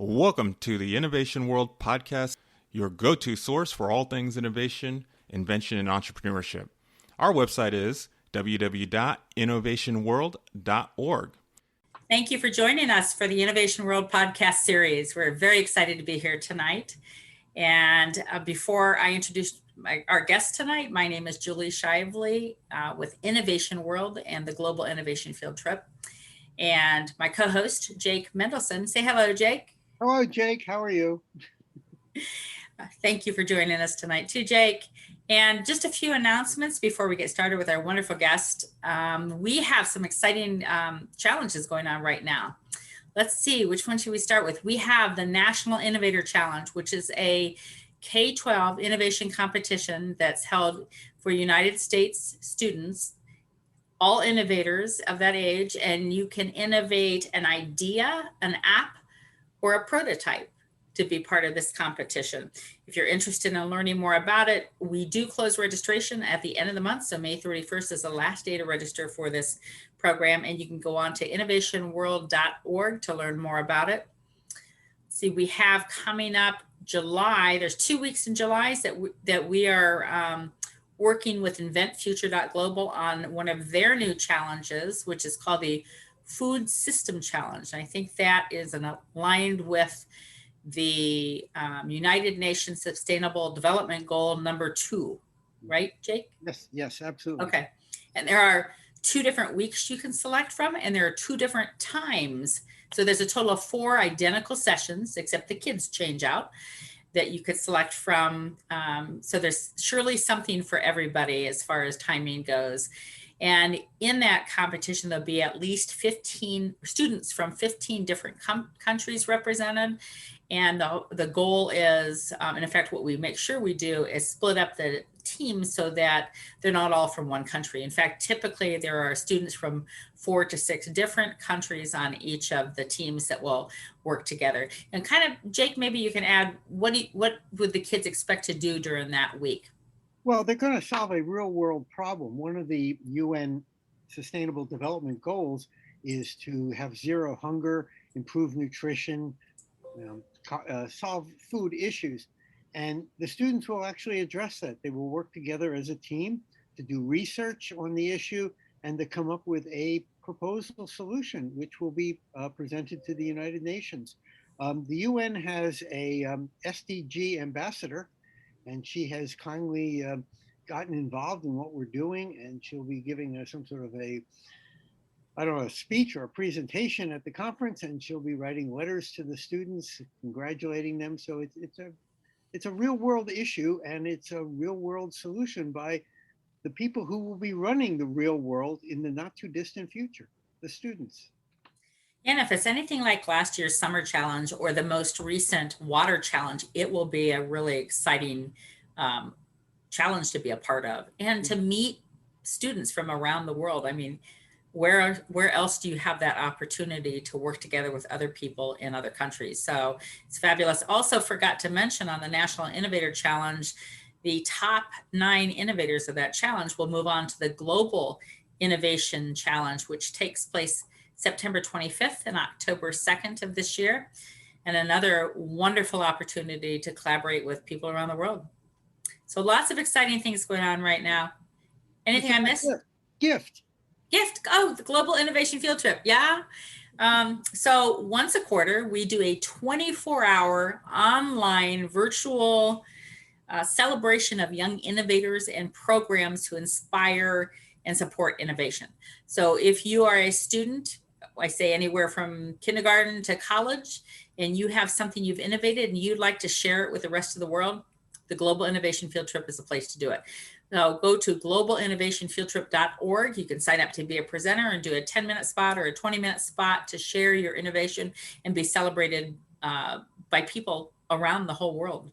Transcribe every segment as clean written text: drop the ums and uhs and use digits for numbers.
Welcome to the Innovation World podcast, your go-to source for all things innovation, invention, and entrepreneurship. Our website is www.innovationworld.org. Thank you for joining us for the Innovation World podcast series. We're very excited to be here tonight. And before I introduce our guest tonight, my name is Julie Shively with Innovation World and the Global Innovation Field Trip. And my co-host, Jake Mendelson. Say hello, Jake. Hello, Jake. How are you? Thank you for joining us tonight too, Jake. And just a few announcements before we get started with our wonderful guest. We have some exciting challenges going on right now. Let's see, which one should we start with? We have the National Innovator Challenge, which is a K-12 innovation competition that's held for United States students, all innovators of that age, and you can innovate an idea, an app, or a prototype to be part of this competition. If you're interested in learning more about it, we do close registration at the end of the month. So May 31st is the last day to register for this program. And you can go on to innovationworld.org to learn more about it. See, we have coming up July, there's 2 weeks in July that we are working with inventfuture.global on one of their new challenges, which is called the Food System Challenge. And I think that is aligned with the United Nations Sustainable Development Goal number 2, right, Jake? Yes, absolutely. Okay. And there are 2 different weeks you can select from, and there are 2 different times. So there's a total of 4 identical sessions, except the kids change out, that you could select from. So there's surely something for everybody as far as timing goes. And in that competition, there'll be at least 15 students from 15 different countries represented. And the goal is, and in fact, what we make sure we do is split up the teams so that they're not all from one country. In fact, typically there are students from 4 to 6 different countries on each of the teams that will work together. And kind of, Jake, maybe you can add, what would the kids expect to do during that week? Well, they're going to solve a real world problem. One of the UN Sustainable Development Goals is to have zero hunger, improve nutrition, solve food issues. And the students will actually address that. They will work together as a team to do research on the issue and to come up with a proposal solution, which will be presented to the United Nations. The UN has a SDG ambassador, and she has kindly gotten involved in what we're doing, and she'll be giving us some sort of a speech or a presentation at the conference, and she'll be writing letters to the students, congratulating them. So it's a real world issue, and it's a real world solution by the people who will be running the real world in the not too distant future, the students. And if it's anything like last year's summer challenge or the most recent water challenge, it will be a really exciting challenge to be a part of and to meet students from around the world. I mean, where else do you have that opportunity to work together with other people in other countries? So it's fabulous. Also forgot to mention on the National Innovator Challenge, the top 9 innovators of that challenge will move on to the Global Innovation Challenge, which takes place September 25th and October 2nd of this year, and another wonderful opportunity to collaborate with people around the world. So lots of exciting things going on right now. Anything I missed? Gift. Oh, the Global Innovation Field Trip. Yeah. So once a quarter, we do a 24-hour online virtual celebration of young innovators and programs to inspire and support innovation. So if you are a student, I say anywhere from kindergarten to college, and you have something you've innovated and you'd like to share it with the rest of the world, the Global Innovation Field Trip is a place to do it. So go to globalinnovationfieldtrip.org. You can sign up to be a presenter and do a 10-minute spot or a 20-minute spot to share your innovation and be celebrated by people around the whole world.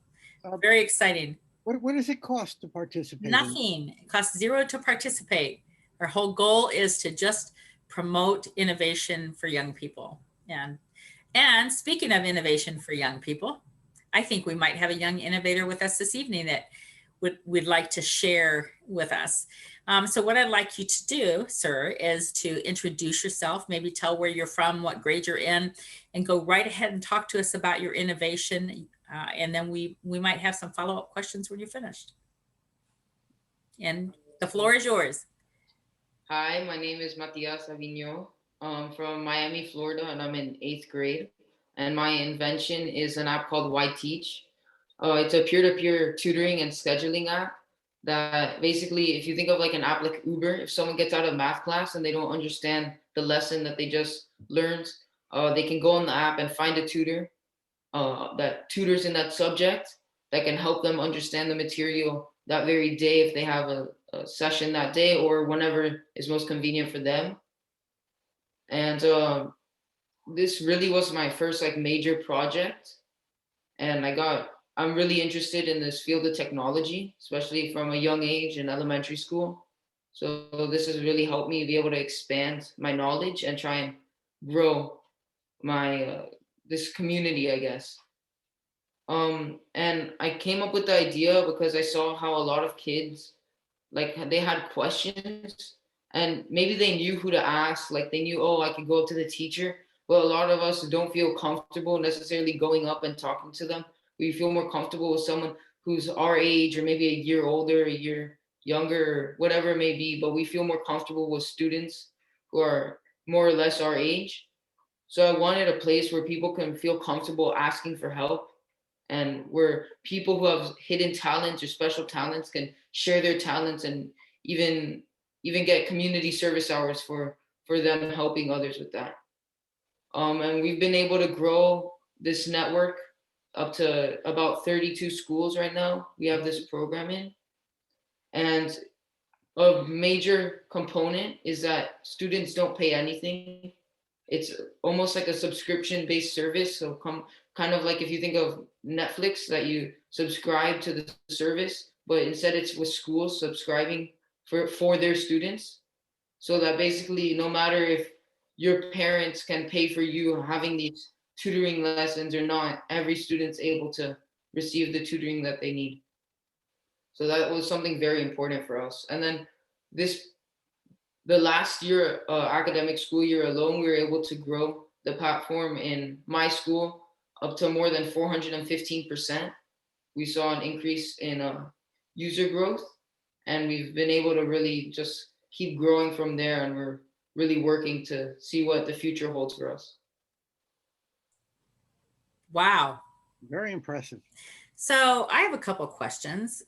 Very exciting. What does it cost to participate? Nothing. It costs $0 to participate. Our whole goal is to just promote innovation for young people. And speaking of innovation for young people, I think we might have a young innovator with us this evening that would like to share with us. So what I'd like you to do, sir, is to introduce yourself, maybe tell where you're from, what grade you're in, and go right ahead and talk to us about your innovation. And then we might have some follow-up questions when you're finished. And the floor is yours. Hi, my name is Matias Aviñó. I'm from Miami, Florida, and I'm in 8th grade. And my invention is an app called Why Teach. It's a peer-to-peer tutoring and scheduling app that basically, if you think of like an app like Uber, if someone gets out of math class and they don't understand the lesson that they just learned, they can go on the app and find a tutor that tutors in that subject that can help them understand the material that very day if they have a session that day or whenever is most convenient for them. And this really was my first like major project, and I'm really interested in this field of technology, especially from a young age in elementary school. So this has really helped me be able to expand my knowledge and try and grow my this community, I guess. And I came up with the idea because I saw how a lot of kids, like they had questions and maybe they knew who to ask. Like they knew, oh, I could go up to the teacher. But a lot of us don't feel comfortable necessarily going up and talking to them. We feel more comfortable with someone who's our age or maybe a year older, a year younger, whatever it may be. But we feel more comfortable with students who are more or less our age. So I wanted a place where people can feel comfortable asking for help and where people who have hidden talents or special talents can share their talents and even get community service hours for them helping others with that. And we've been able to grow this network up to about 32 schools right now. We have this program in, and a major component is that students don't pay anything. It's almost like a subscription based service. So kind of like if you think of Netflix, that you subscribe to the service, but instead it's with schools subscribing for their students. So that basically no matter if your parents can pay for you having these tutoring lessons or not, every student's able to receive the tutoring that they need. So that was something very important for us. And then the last year, academic school year alone, we were able to grow the platform in my school up to more than 415%. We saw an increase in user growth, and we've been able to really just keep growing from there. And we're really working to see what the future holds for us. Wow. Very impressive. So I have a couple of questions.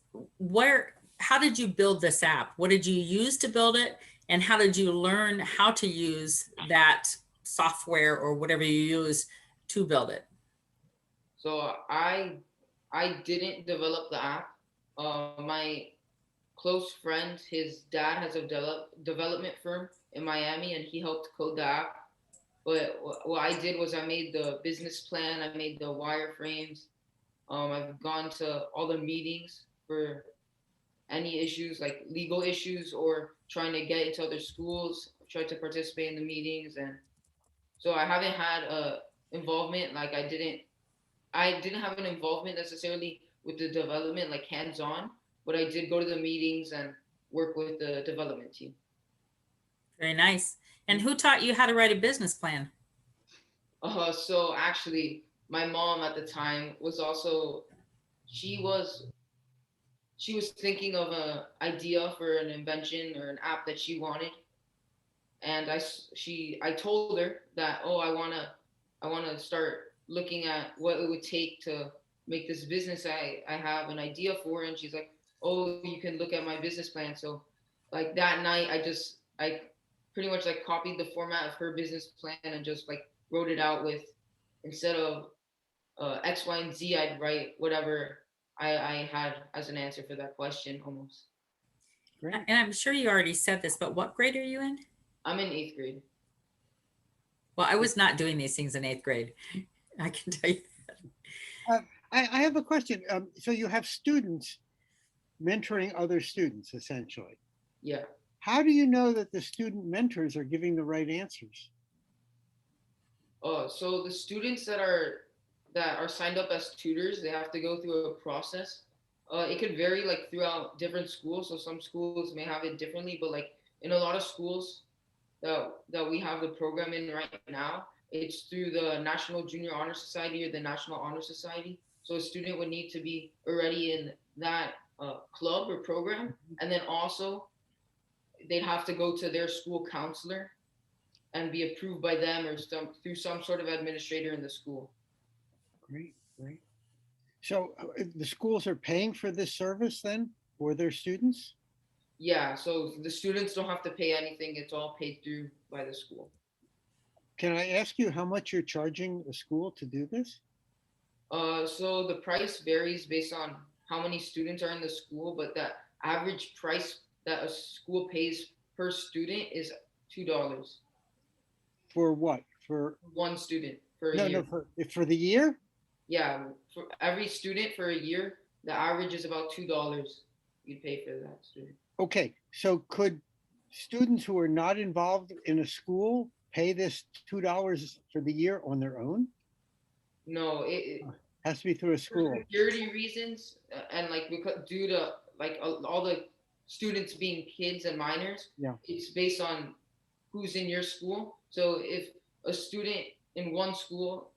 How did you build this app? What did you use to build it? And how did you learn how to use that software or whatever you use to build it? So I didn't develop the app. My close friend, his dad has a development firm in Miami, and he helped code the app. But what I did was I made the business plan, I made the wireframes. I've gone to all the meetings for any issues like legal issues or trying to get into other schools, tried to participate in the meetings. And so I haven't had a involvement, like I didn't have an involvement necessarily with the development, like hands-on, but I did go to the meetings and work with the development team. Very nice. And who taught you how to write a business plan? So actually my mom at the time was also, she was thinking of an idea for an invention or an app that she wanted. And I told her that, oh, I want to start looking at what it would take to make this business I have an idea for. And she's like, oh, you can look at my business plan. So like that night, I pretty much like copied the format of her business plan and just like wrote it out with, instead of X, Y, and Z, I'd write whatever I had as an answer for that question almost. Great. And I'm sure you already said this, but what grade are you in? I'm in 8th grade. Well, I was not doing these things in 8th grade. I can tell you that. I have a question. So you have students mentoring other students, essentially. Yeah. How do you know that the student mentors are giving the right answers? So the students that are signed up as tutors, they have to go through a process It could vary like throughout different schools. So some schools may have it differently, but like in a lot of schools that we have the program in right now, it's through the National Junior Honor Society or the National Honor Society. So a student would need to be already in that club or program, and then also they'd have to go to their school counselor and be approved by them or through some sort of administrator in the school. Great, great. So the schools are paying for this service then for their students? Yeah, so the students don't have to pay anything. It's all paid through by the school. Can I ask you how much you're charging the school to do this? So the price varies based on how many students are in the school, but the average price that a school pays per student is $2. For what? For One student for a no, year. no, for the year? Yeah, for every student for a year, the average is about $2 you'd pay for that student. Okay, so could students who are not involved in a school pay this $2 for the year on their own? No, it Has to be through a for school. security reasons and like because due to like all the students being kids and minors, Yeah. it's based on who's in your school. So if a student in one school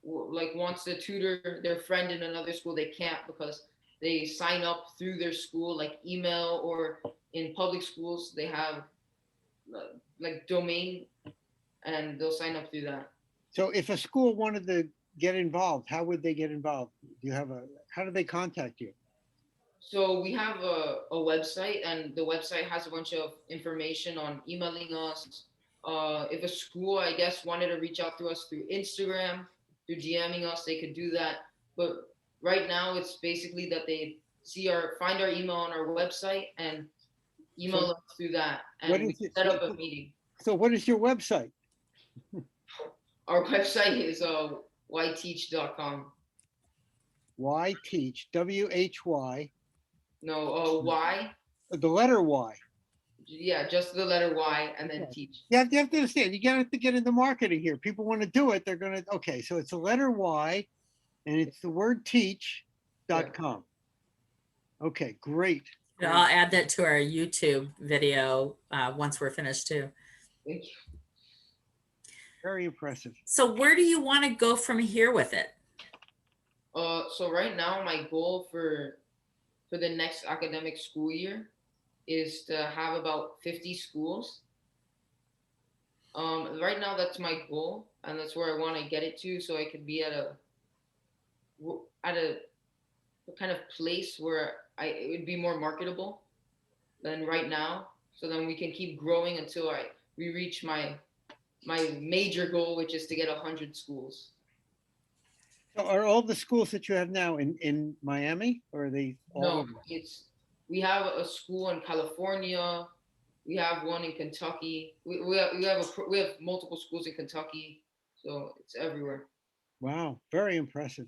like wants to tutor their friend in another school, they can't because they sign up through their school, like email, or in public schools they have like domain, and they'll sign up through that. So if a school wanted to get involved, how would they get involved? Do you have how do they contact you? So we have a website, and the website has a bunch of information on emailing us. If a school, I guess, wanted to reach out to us through Instagram, through DMing us, they could do that. But right now, it's basically that they find our email on our website and email us through that, and we set up a meeting. So what is your website? Our website is whyteach.com. Why teach? WHY. No, why? The letter Y. Yeah, just the letter Y and then Okay. teach. You have to understand. You got to get into marketing here. People want to do it. They're going to. Okay, so it's the letter Y, and it's the word teach.com. Okay, great. I'll add that to our YouTube video once we're finished too. Thank you. Very impressive. So where do you want to go from here with it? So right now my goal for the next academic school year is to have about 50 schools. Right now that's my goal, and that's where I want to get it to, so I could be at a kind of place where it would be more marketable than right now. So then we can keep growing until we reach my major goal, which is to get 100 schools. So are all the schools that you have now in Miami, or are they all No, over? we have a school in California. We have one in Kentucky. We have multiple schools in Kentucky, so it's everywhere. Wow, very impressive.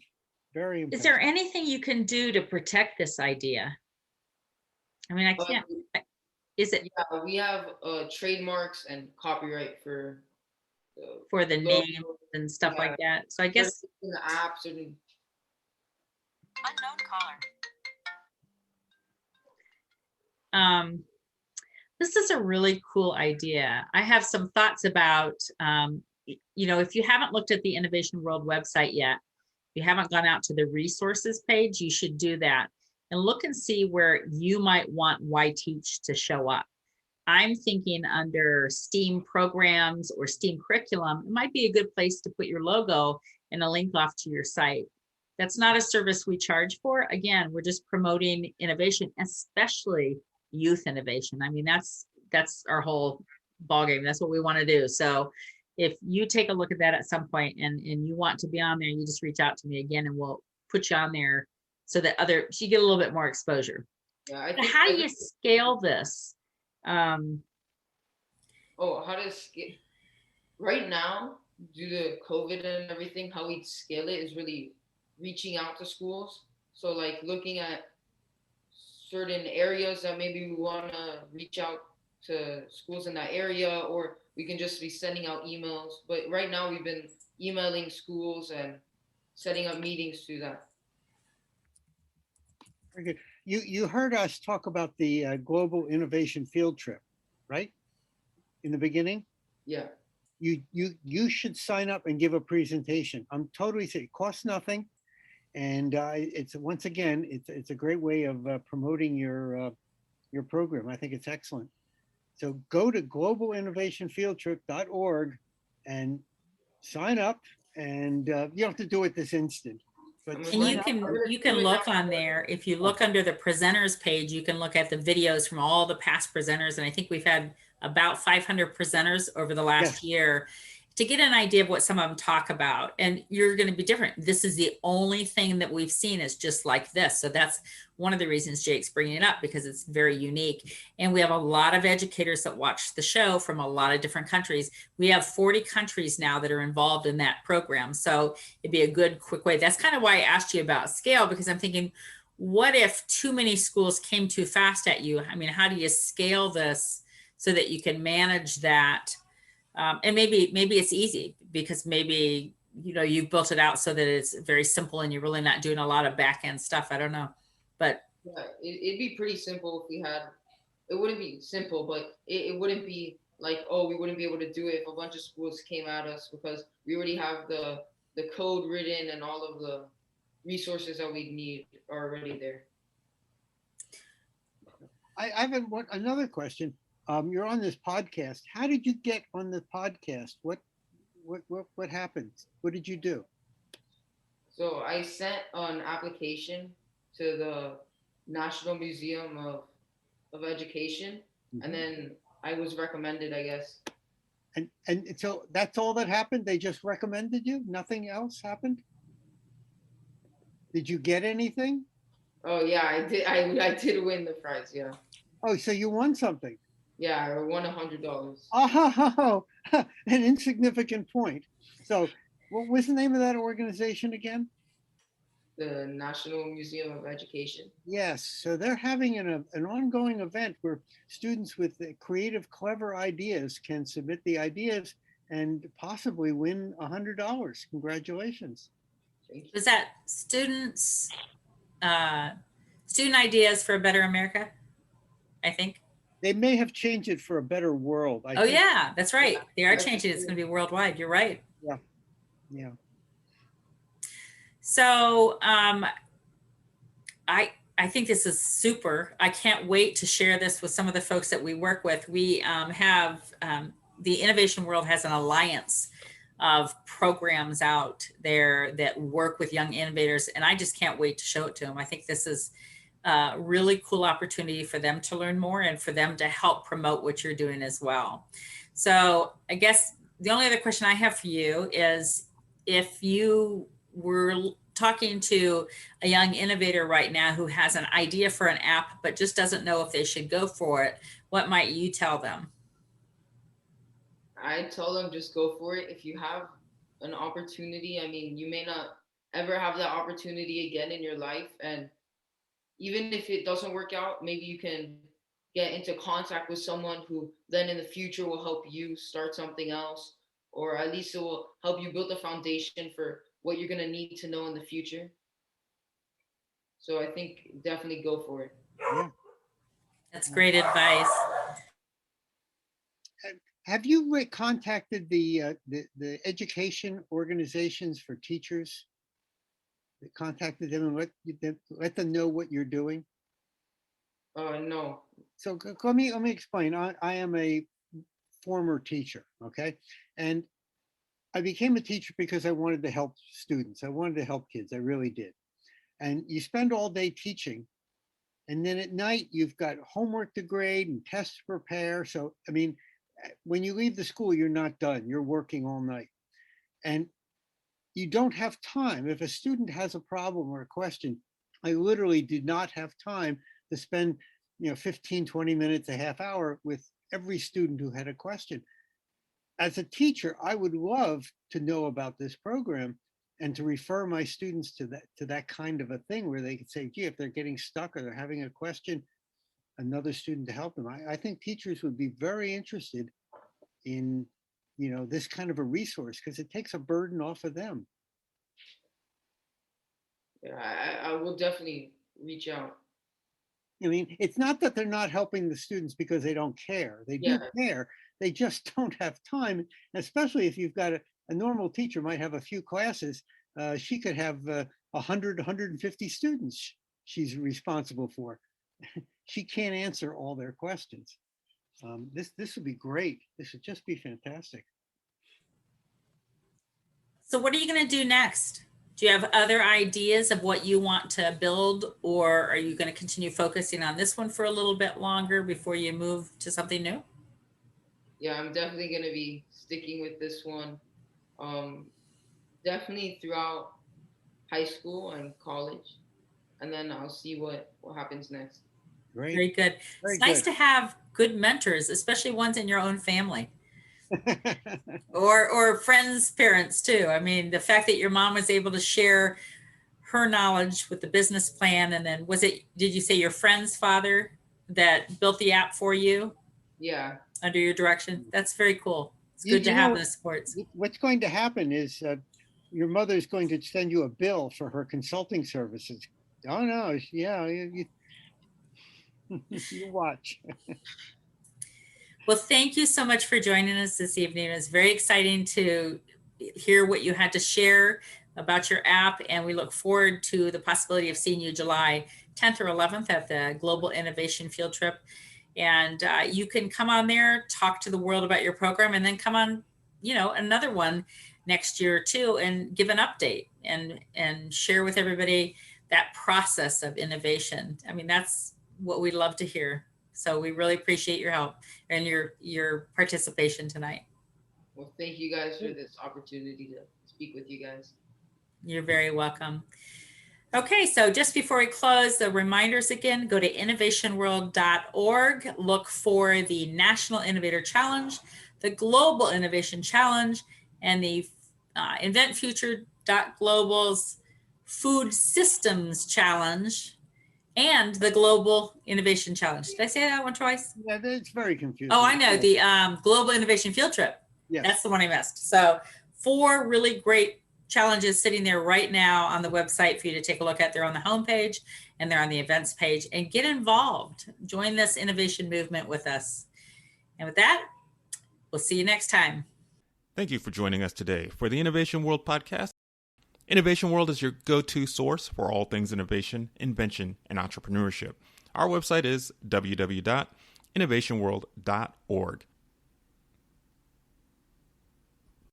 Very impressive. Is there anything you can do to protect this idea? I mean, I can't. Is it Yeah, we have trademarks and copyright for the logo, name and stuff like that? So I guess in the apps and Unknown caller. this is a really cool idea. I have some thoughts about, if you haven't looked at the Innovation World website yet, if you haven't gone out to the resources page, you should do that and look and see where you might want Why Teach to show up. I'm thinking under STEAM programs or STEAM curriculum, it might be a good place to put your logo and a link off to your site. That's not a service we charge for. Again, we're just promoting innovation, especially youth innovation. I mean, that's our whole ballgame. That's what we want to do. So if you take a look at that at some point and you want to be on there, you just reach out to me again and we'll put you on there so that you get a little bit more exposure. yeah. How do you scale this? How to scale? Right now, due to COVID and everything, how we scale it is really reaching out to schools. So like looking at certain areas that maybe we want to reach out to schools in that area, or we can just be sending out emails. But right now we've been emailing schools and setting up meetings through that. Very good. You heard us talk about the Global Innovation Field Trip, right? In the beginning, Yeah. you should sign up and give a presentation. I'm totally saying it costs nothing, and it's once again it's a great way of promoting your program. I think it's excellent. So go to globalinnovationfieldtrip.org and sign up, and you don't have to do it this instant, but I'm And gonna sign you up. can I'm gonna you do can it look now. on there. If you look under the presenters page, you can look at the videos from all the past presenters. And I think we've had about 500 presenters over the last Yes. year to get an idea of what some of them talk about. And you're going to be different. This is the only thing that we've seen is just like this. So that's one of the reasons Jake's bringing it up, because it's very unique. And we have a lot of educators that watch the show from a lot of different countries. We have 40 countries now that are involved in that program. So it'd be a good quick way. That's kind of why I asked you about scale, because I'm thinking, what if too many schools came too fast at you? I mean, how do you scale this so that you can manage that? And maybe it's easy because maybe you've built it out so that it's very simple and you're really not doing a lot of back end stuff. I don't know, but Yeah, it'd be pretty simple if we had. It wouldn't be simple, but it wouldn't be like, oh, we wouldn't be able to do it if a bunch of schools came at us, because we already have the code written and all of the resources that we need are already there. I have another question. You're on this podcast. How did you get on the podcast? What happened? What did you do? So I sent an application to the National Museum of Education, and Mhm. then I was recommended, I guess. And so that's all that happened? They just recommended you? Nothing else happened? Did you get anything? Oh yeah, I did. I did win the prize. Yeah, Oh, so you won something. yeah, I won $100. Oh, an insignificant point. So what was the name of that organization again? The National Museum of Education. Yes, so they're having an ongoing event where students with creative, clever ideas can submit the ideas and possibly win $100. Congratulations. Thank you. was that uh, student ideas for a better America? I think. They may have changed it for a better world. I Oh think. yeah, that's right. They are That's changing. It's true. going to be worldwide. You're right. Yeah, yeah. So I think this is super. I can't wait to share this with some of the folks that we work with. We have the Innovation World has an alliance of programs out there that work with young innovators, and I just can't wait to show it to them. I think this is a really cool opportunity for them to learn more and for them to help promote what you're doing as well. So I guess the only other question I have for you is, if you were talking to a young innovator right now who has an idea for an app but just doesn't know if they should go for it, what might you tell them? I tell them just go for it. If you have an opportunity, I mean, you may not ever have that opportunity again in your life, and even if it doesn't work out, maybe you can get into contact with someone who then in the future will help you start something else, or at least it will help you build a foundation for what you're going to need to know in the future. So I think definitely go for it. Yeah. That's great advice. Have you contacted the education organizations for teachers? Contacted them and let them know what you're doing? No. So let me explain. I am a former teacher, okay? And I became a teacher because I wanted to help students. I wanted to help kids. I really did. And you spend all day teaching, and then at night you've got homework to grade and tests to prepare. So, I mean, when you leave the school, you're not done. You're working all night. And you don't have time. If a student has a problem or a question, I literally did not have time to spend 15, 20 minutes, a half hour with every student who had a question. As a teacher, I would love to know about this program and to refer my students to that kind of a thing where they could say, gee, if they're getting stuck or they're having a question, another student to help them. I think teachers would be very interested in this kind of a resource because it takes a burden off of them. Yeah, I will definitely reach out. I mean, it's not that they're not helping the students because they don't care. They do Yeah. care. They just don't have time, especially if you've got a normal teacher might have a few classes. She could have 100, 150 students she's responsible for. She can't answer all their questions. This would be great. This would just be fantastic. So what are you going to do next? Do you have other ideas of what you want to build, or are you going to continue focusing on this one for a little bit longer before you move to something new? Yeah, I'm definitely going to be sticking with this one. Definitely throughout high school and college, and then I'll see what happens next. Great. Very good. Very It's nice good. to have good mentors, especially ones in your own family. or friends, parents too. I mean, the fact that your mom was able to share her knowledge with the business plan, and then did you say your friend's father that built the app for you Yeah. under your direction? That's very cool. It's You- good to you have know, those supports. What's going to happen is your mother's going to send you a bill for her consulting services. Oh no, yeah, you watch. Well, thank you so much for joining us this evening. It was very exciting to hear what you had to share about your app, and we look forward to the possibility of seeing you July 10th or 11th at the Global Innovation Field Trip. And you can come on there, talk to the world about your program, and then come on, another one next year too, and give an update and share with everybody that process of innovation. I mean, that's what we love to hear. So we really appreciate your help and your participation tonight. Well, thank you guys for this opportunity to speak with you guys. You're very welcome. Okay, so just before we close, the reminders again, go to innovationworld.org, look for the National Innovator Challenge, the Global Innovation Challenge, and the InventFuture.global's Food Systems Challenge, and the Global Innovation Challenge. Did I say that one twice? Yeah, it's very confusing. Oh, I know, the Global Innovation Field Trip. Yes. That's the one I missed. So 4 really great challenges sitting there right now on the website for you to take a look at. They're on the homepage and they're on the events page, and get involved. Join this innovation movement with us. And with that, we'll see you next time. Thank you for joining us today for the Innovation World podcast. Innovation World is your go-to source for all things innovation, invention, and entrepreneurship. Our website is www.innovationworld.org.